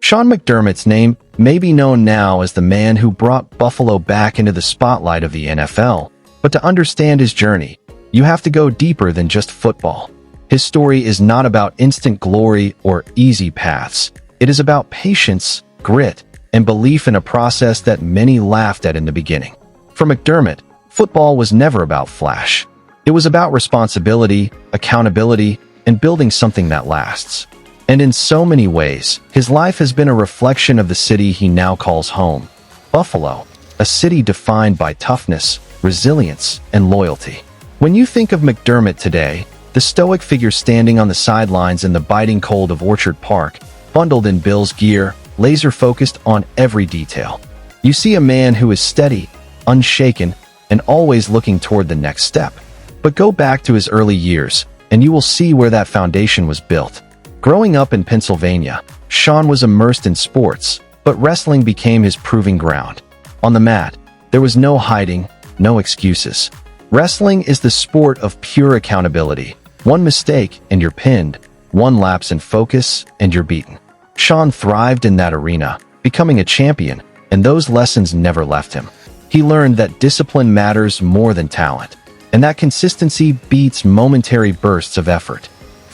Sean McDermott's name may be known now as the man who brought Buffalo back into the spotlight of the NFL, but to understand his journey, you have to go deeper than just football. His story is not about instant glory or easy paths. It is about patience, grit, and belief in a process that many laughed at in the beginning. For McDermott, football was never about flash. It was about responsibility, accountability, and building something that lasts. And in so many ways, his life has been a reflection of the city he now calls home, Buffalo, a city defined by toughness, resilience, and loyalty. When you think of McDermott today, the stoic figure standing on the sidelines in the biting cold of Orchard Park, bundled in Bills gear, laser-focused on every detail. You see a man who is steady, unshaken, and always looking toward the next step. But go back to his early years, and you will see where that foundation was built. Growing up in Pennsylvania, Sean was immersed in sports, but wrestling became his proving ground. On the mat, there was no hiding, no excuses. Wrestling is the sport of pure accountability. One mistake and you're pinned, one lapse in focus and you're beaten. Sean thrived in that arena, becoming a champion, and those lessons never left him. He learned that discipline matters more than talent, and that consistency beats momentary bursts of effort.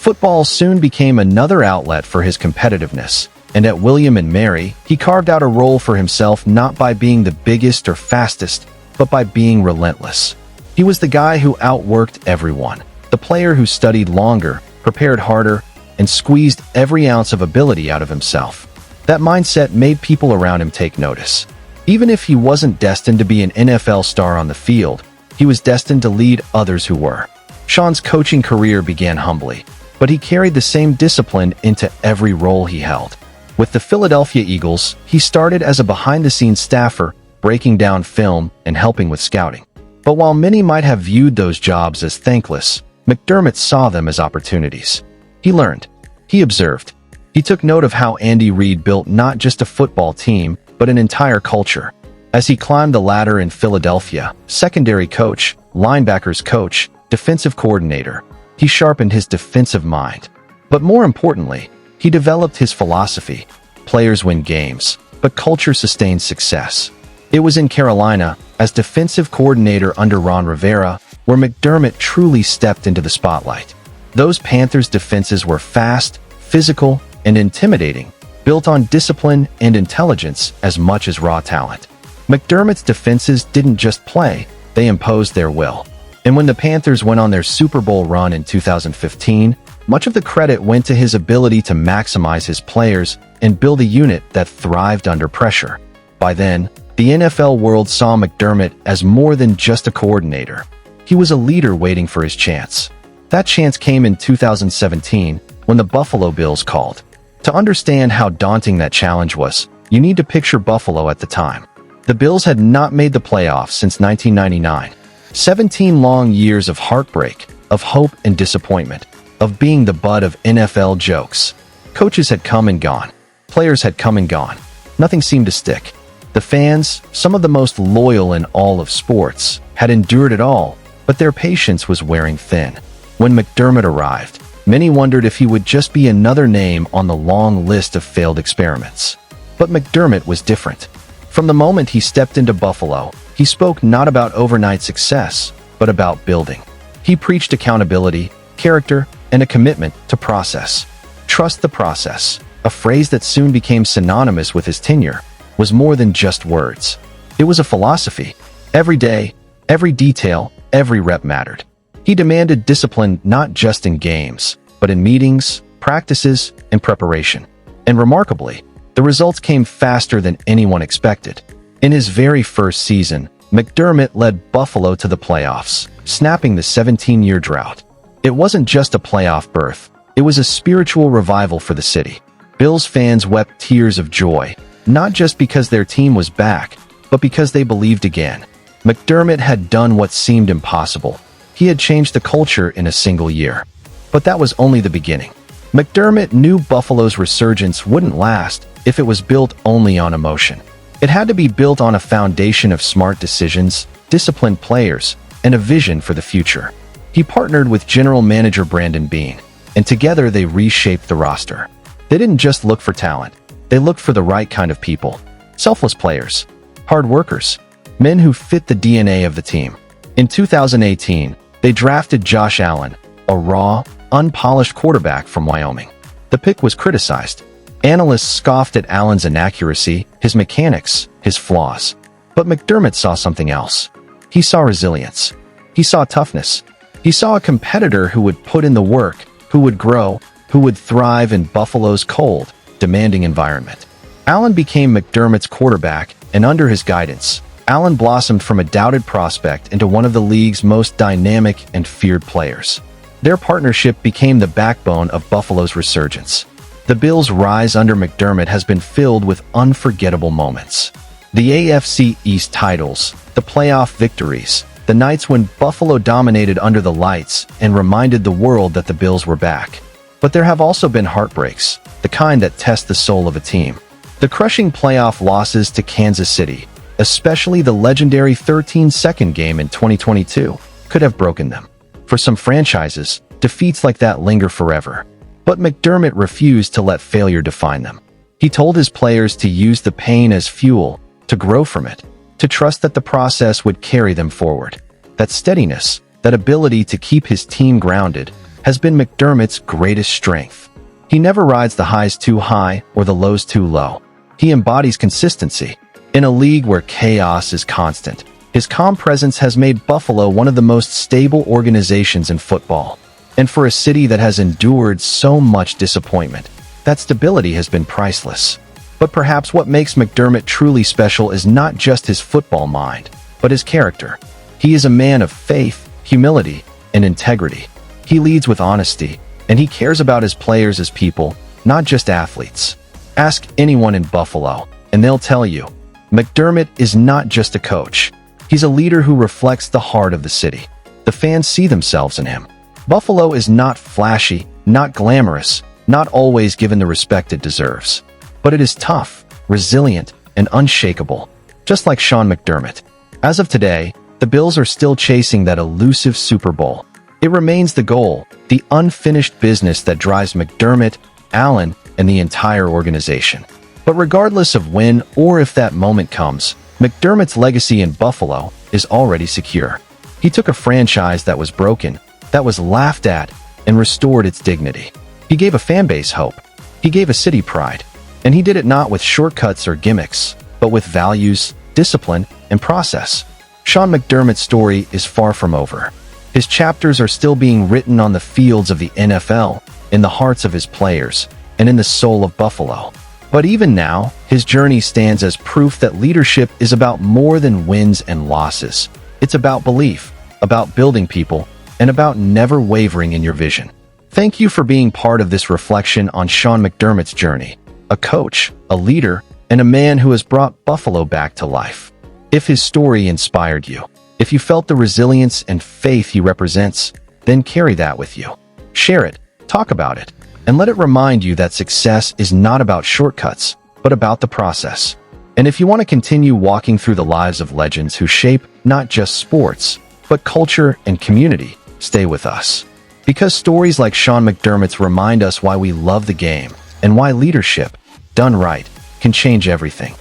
Football soon became another outlet for his competitiveness, and at William & Mary, he carved out a role for himself not by being the biggest or fastest, but by being relentless. He was the guy who outworked everyone, the player who studied longer, prepared harder, and squeezed every ounce of ability out of himself. That mindset made people around him take notice. Even if he wasn't destined to be an NFL star on the field, he was destined to lead others who were. Sean's coaching career began humbly, but he carried the same discipline into every role he held. With the Philadelphia Eagles, he started as a behind-the-scenes staffer, breaking down film and helping with scouting. But while many might have viewed those jobs as thankless, McDermott saw them as opportunities. He learned. He observed. He took note of how Andy Reid built not just a football team, but an entire culture. As he climbed the ladder in Philadelphia, secondary coach, linebackers coach, defensive coordinator, he sharpened his defensive mind. But more importantly, he developed his philosophy. Players win games, but culture sustains success. It was in Carolina, as defensive coordinator under Ron Rivera, where McDermott truly stepped into the spotlight. Those Panthers' defenses were fast, physical, and intimidating, built on discipline and intelligence as much as raw talent. McDermott's defenses didn't just play, they imposed their will. And when the Panthers went on their Super Bowl run in 2015, much of the credit went to his ability to maximize his players and build a unit that thrived under pressure. By then, the NFL world saw McDermott as more than just a coordinator. He was a leader waiting for his chance. That chance came in 2017 when the Buffalo Bills called. To understand how daunting that challenge was, you need to picture Buffalo at the time. The Bills had not made the playoffs since 1999. 17 long years of heartbreak, of hope and disappointment, of being the butt of NFL jokes. Coaches had come and gone. Players had come and gone. Nothing seemed to stick. The fans, some of the most loyal in all of sports, had endured it all, but their patience was wearing thin. When McDermott arrived, many wondered if he would just be another name on the long list of failed experiments. But McDermott was different. From the moment he stepped into Buffalo, he spoke not about overnight success, but about building. He preached accountability, character, and a commitment to process. Trust the process, a phrase that soon became synonymous with his tenure, was more than just words. It was a philosophy. Every day, every detail, every rep mattered. He demanded discipline not just in games, but in meetings, practices, and preparation. And remarkably, the results came faster than anyone expected. In his very first season, McDermott led Buffalo to the playoffs, snapping the 17-year drought. It wasn't just a playoff berth, it was a spiritual revival for the city. Bills fans wept tears of joy, not just because their team was back, but because they believed again. McDermott had done what seemed impossible. He had changed the culture in a single year. But that was only the beginning. McDermott knew Buffalo's resurgence wouldn't last if it was built only on emotion. It had to be built on a foundation of smart decisions, disciplined players, and a vision for the future. He partnered with general manager Brandon Beane, and together they reshaped the roster. They didn't just look for talent. They looked for the right kind of people. Selfless players. Hard workers. Men who fit the DNA of the team. In 2018, they drafted Josh Allen, a raw, unpolished quarterback from Wyoming. The pick was criticized. Analysts scoffed at Allen's inaccuracy, his mechanics, his flaws. But McDermott saw something else. He saw resilience. He saw toughness. He saw a competitor who would put in the work, who would grow, who would thrive in Buffalo's cold, demanding environment. Allen became McDermott's quarterback, and under his guidance, Allen blossomed from a doubted prospect into one of the league's most dynamic and feared players. Their partnership became the backbone of Buffalo's resurgence. The Bills' rise under McDermott has been filled with unforgettable moments. The AFC East titles, the playoff victories, the nights when Buffalo dominated under the lights and reminded the world that the Bills were back. But there have also been heartbreaks, the kind that test the soul of a team. The crushing playoff losses to Kansas City, especially the legendary 13-second game in 2022, could have broken them. For some franchises, defeats like that linger forever. But McDermott refused to let failure define them. He told his players to use the pain as fuel, to grow from it, to trust that the process would carry them forward. That steadiness, that ability to keep his team grounded, has been McDermott's greatest strength. He never rides the highs too high or the lows too low. He embodies consistency. In a league where chaos is constant, his calm presence has made Buffalo one of the most stable organizations in football. And for a city that has endured so much disappointment, that stability has been priceless. But perhaps what makes McDermott truly special is not just his football mind, but his character. He is a man of faith, humility, and integrity. He leads with honesty, and he cares about his players as people, not just athletes. Ask anyone in Buffalo, and they'll tell you, McDermott is not just a coach. He's a leader who reflects the heart of the city. The fans see themselves in him. Buffalo is not flashy, not glamorous, not always given the respect it deserves. But it is tough, resilient, and unshakable, just like Sean McDermott. As of today, the Bills are still chasing that elusive Super Bowl. It remains the goal, the unfinished business that drives McDermott, Allen, and the entire organization. But regardless of when or if that moment comes, McDermott's legacy in Buffalo is already secure. He took a franchise that was broken, that was laughed at, and restored its dignity. He gave a fanbase hope. He gave a city pride. And he did it not with shortcuts or gimmicks, but with values, discipline, and process. Sean McDermott's story is far from over. His chapters are still being written on the fields of the NFL, in the hearts of his players, and in the soul of Buffalo. But even now, his journey stands as proof that leadership is about more than wins and losses. It's about belief, about building people, and about never wavering in your vision. Thank you for being part of this reflection on Sean McDermott's journey. A coach, a leader, and a man who has brought Buffalo back to life. If his story inspired you, if you felt the resilience and faith he represents, then carry that with you. Share it, talk about it, and let it remind you that success is not about shortcuts, but about the process. And if you want to continue walking through the lives of legends who shape not just sports, but culture and community, stay with us. Because stories like Sean McDermott's remind us why we love the game, and why leadership, done right, can change everything.